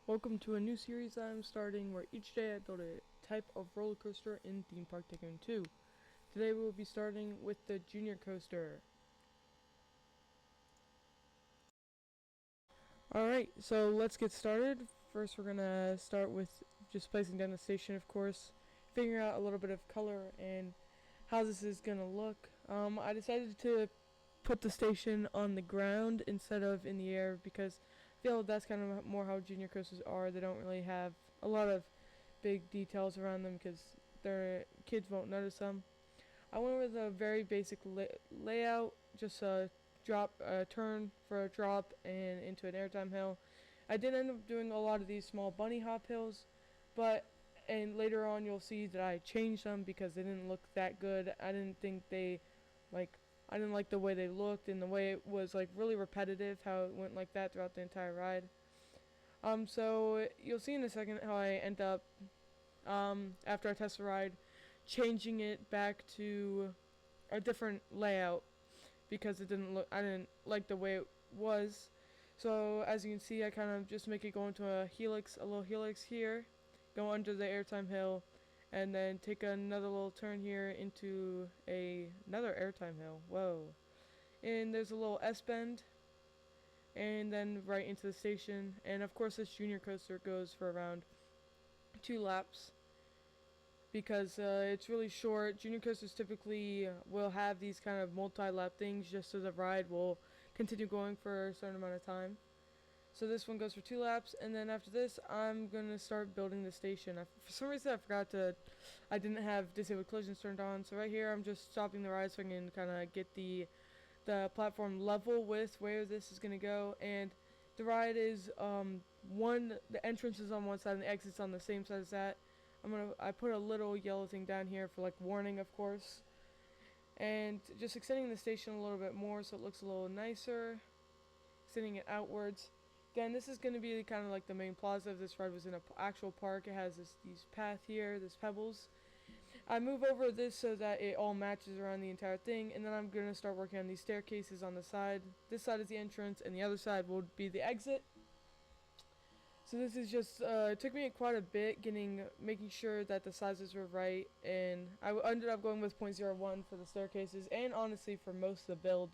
Welcome to a new series I'm starting where each day I build a type of roller coaster in Theme Park Tycoon 2. Today we will be starting with the Junior Coaster. Alright, so let's get started. First we're going to start with just placing down the station, of course, figuring out a little bit of color and how this is going to look. I decided to put the station on the ground instead of in the air because I feel that's kind of more how junior coasters are. They don't really have a lot of big details around them because their kids won't notice them. I went with a very basic layout, just a turn for a drop and into an airtime hill. I did end up doing a lot of these small bunny hop hills, and later on you'll see that I changed them because they didn't look that good. I didn't think I didn't like the way they looked and the way it was like really repetitive, how it went like that throughout the entire ride. So you'll see in a second how I end up, after I test the ride, changing it back to a different layout because I didn't like the way it was. So as you can see, I kind of just make it go into a little helix here, go under the airtime hill, and then take another little turn here into another airtime hill. Whoa. And there's a little S-bend, and then right into the station. And of course this junior coaster goes for around 2 laps because it's really short. Junior coasters typically will have these kind of multi-lap things just so the ride will continue going for a certain amount of time. So this one goes for 2 laps, and then after this, I'm going to start building the station. For some reason, I didn't have disabled collisions turned on, so right here, I'm just stopping the ride so I can kind of get the platform level with where this is going to go. And the ride is, the entrance is on one side and the exit's on the same side as that. I put a little yellow thing down here for like warning, of course. And just extending the station a little bit more so it looks a little nicer. Extending it outwards. Again, this is going to be kind of like the main plaza. If this ride was in an actual park, it has these path here, this pebbles. I move over this so that it all matches around the entire thing, and then I'm going to start working on these staircases on the side. This side is the entrance, and the other side will be the exit. So this is just, it took me quite a bit making sure that the sizes were right, and I ended up going with 0.01 for the staircases, and honestly for most of the build.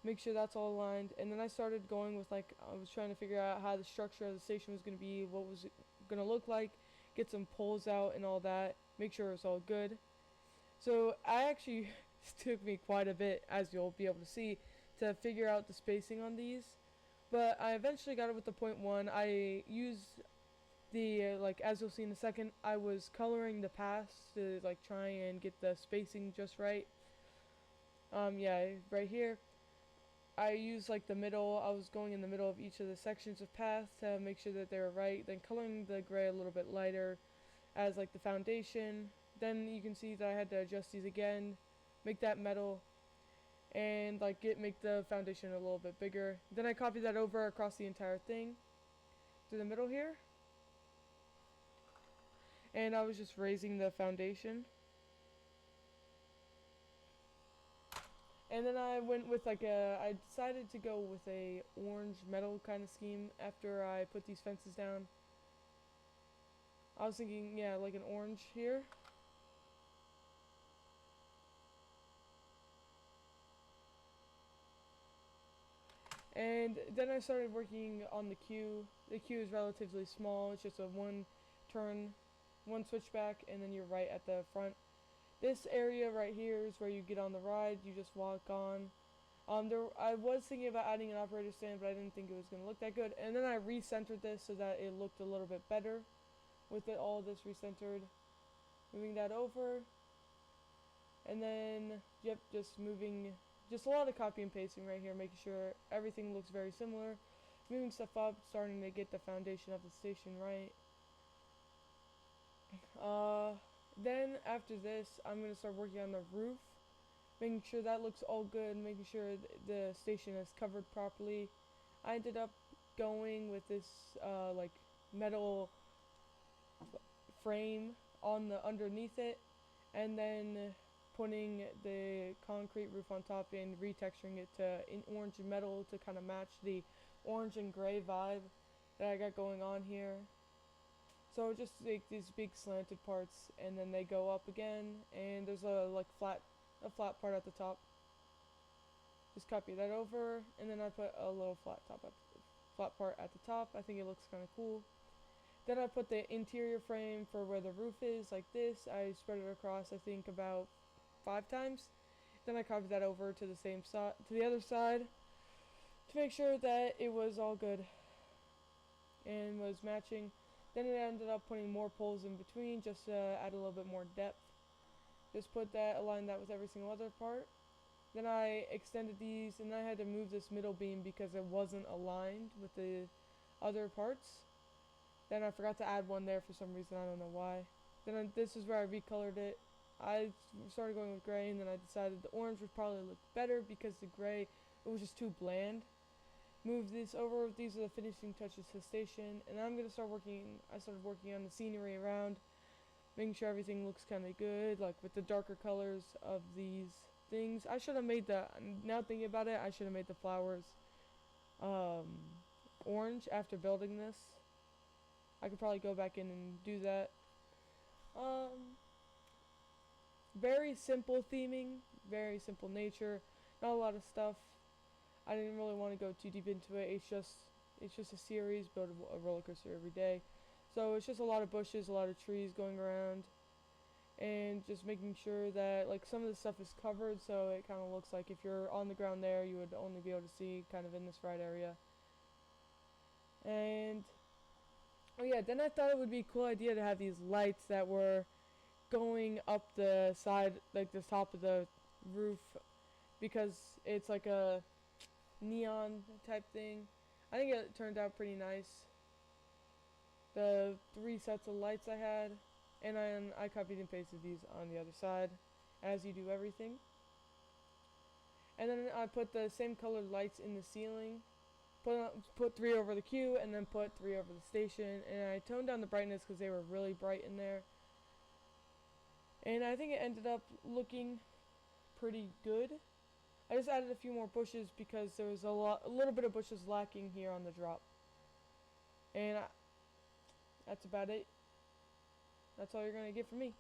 Make sure that's all aligned, and then I started going with I was trying to figure out how the structure of the station was going to be, what was it going to look like, get some poles out and all that, make sure it's all good. So I actually took me quite a bit, as you'll be able to see, to figure out the spacing on these, but I eventually got it with the 0.1. I used the as you'll see in a second, I was coloring the paths to try and get the spacing just right. Yeah, right here I used the middle. I was going in the middle of each of the sections of path to make sure that they were right, then coloring the gray a little bit lighter as the foundation. Then you can see that I had to adjust these again, make that metal, and make the foundation a little bit bigger. Then I copied that over across the entire thing to the middle here, and I was just raising the foundation. And then I went with I decided to go with a orange metal kind of scheme after I put these fences down. I was thinking, yeah, like an orange here. And then I started working on the queue. The queue is relatively small. It's just a one turn, one switchback, and then you're right at the front. This area right here is where you get on the ride. You just walk on. I was thinking about adding an operator stand, but I didn't think it was going to look that good. And then I recentered this so that it looked a little bit better with all this recentered. Moving that over. And then, yep, just a lot of copy and pasting right here, making sure everything looks very similar. Moving stuff up, starting to get the foundation of the station right. Then after this, I'm going to start working on the roof, making sure that looks all good, making sure the station is covered properly. I ended up going with this metal frame on the underneath it, and then putting the concrete roof on top and retexturing it to in orange and metal to kind of match the orange and gray vibe. that I got going on here. So just like these big slanted parts, and then they go up again, and there's a flat part at the top. Just copy that over, and then I put a little flat part at the top. I think it looks kind of cool. Then I put the interior frame for where the roof is, like this. I spread it across, I think, about 5 times. Then I copied that over to the same side, to the other side, to make sure that it was all good and was matching. Then I ended up putting more poles in between just to add a little bit more depth. Just put that, align that with every single other part. Then I extended these, and I had to move this middle beam because it wasn't aligned with the other parts. Then I forgot to add one there for some reason, I don't know why. Then this is where I recolored it. I started going with gray, and then I decided the orange would probably look better because the gray, it was just too bland. Move this over. These are the finishing touches to the station, and I'm gonna start working. I started working on the scenery around, making sure everything looks kind of good, like with the darker colors of these things. I should have made the. Now thinking about it, I should have made the flowers orange after building this. I could probably go back in and do that. Very simple theming, very simple nature, not a lot of stuff. I didn't really want to go too deep into it. It's just a series, build a roller coaster every day. So it's just a lot of bushes, a lot of trees going around, and just making sure that like some of the stuff is covered, so it kind of looks like if you're on the ground there, you would only be able to see kind of in this ride area. And oh yeah, then I thought it would be a cool idea to have these lights that were going up the side, like the top of the roof, because it's like a neon type thing. I think it turned out pretty nice. The 3 sets of lights I had, and I copied and pasted these on the other side, as you do everything. And then I put the same colored lights in the ceiling, put 3 over the queue, and then put 3 over the station, and I toned down the brightness because they were really bright in there. And I think it ended up looking pretty good. I just added a few more bushes because there was a little bit of bushes lacking here on the drop. And that's about it. That's all you're gonna get from me.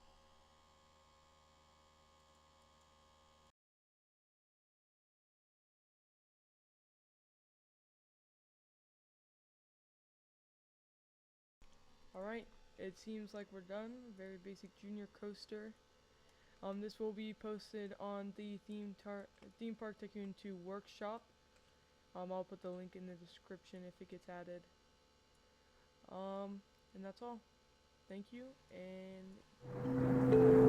Alright, it seems like we're done. Very basic junior coaster. This will be posted on the Theme Park Tycoon 2 workshop. I'll put the link in the description if it gets added. And that's all. Thank you, and